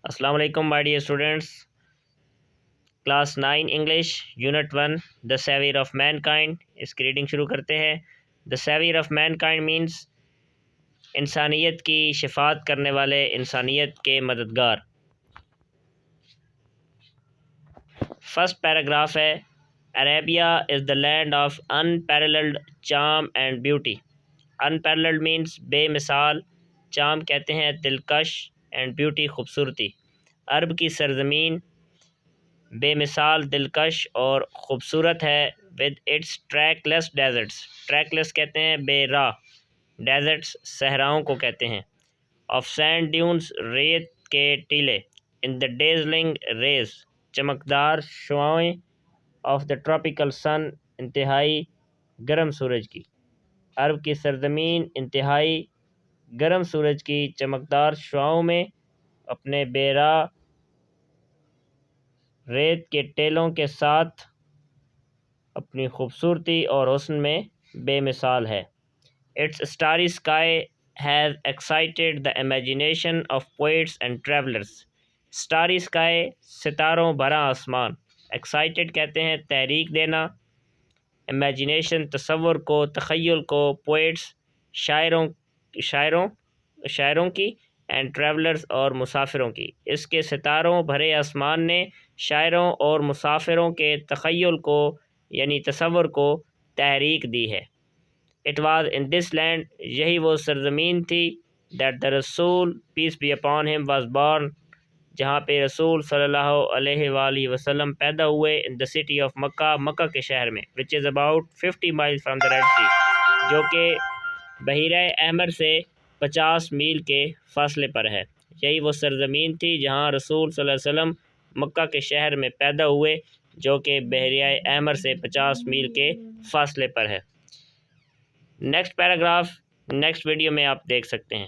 السلام علیکم my dear students. Class 9 English unit 1 the saviour of mankind. اس کی ریڈنگ شروع کرتے ہیں. The saviour of mankind means انسانیت کی شفاعت کرنے والے، انسانیت کے مددگار. فرسٹ پیراگراف ہے Arabia is the land of unparalleled charm and beauty. Unparalleled means بے مثال، چارم کہتے ہیں دلکش، اینڈ بیوٹی خوبصورتی. عرب کی سرزمین بے مثال، دلکش اور خوبصورت ہے. With its trackless deserts. Trackless کہتے ہیں بے راہ، ڈیزرٹس صحراؤں کو کہتے ہیں. آف سینڈ ڈیونس، ریت کے ٹیلے. ان دا ڈیزلنگ ریز، چمکدار شعاعیں. آف دا ٹراپیکل سن، انتہائی گرم سورج کی. عرب کی سرزمین انتہائی گرم سورج کی چمکدار شعاعوں میں اپنے بے راہ ریت کے ٹیلوں کے ساتھ اپنی خوبصورتی اور حسن میں بے مثال ہے. It's starry sky has excited the imagination of poets and travellers. Starry sky, ستاروں بھرا آسمان. ایکسائٹیڈ کہتے ہیں تحریک دینا، امیجینیشن تصور کو، تخیل کو. پوئٹس شاعروں کی، اینڈ ٹریولرز اور مسافروں کی. اس کے ستاروں بھرے آسمان نے شاعروں اور مسافروں کے تخیل کو یعنی تصور کو تحریک دی ہے. It was in this land, یہی وہ سرزمین تھی. دیٹ دا رسول peace be upon him was born, جہاں پہ رسول صلی اللہ علیہ وآلہ وسلم پیدا ہوئے. ان دا سٹی آف مکہ، مکہ کے شہر میں. Which is about 50 miles from the Red Sea, جو کہ بحیرہ احمر سے 50 میل کے فاصلے پر ہے. یہی وہ سرزمین تھی جہاں رسول صلی اللہ علیہ وسلم مکہ کے شہر میں پیدا ہوئے، جو کہ بحیرہ احمر سے 50 میل کے فاصلے پر ہے. نیکسٹ پیراگراف نیکسٹ ویڈیو میں آپ دیکھ سکتے ہیں.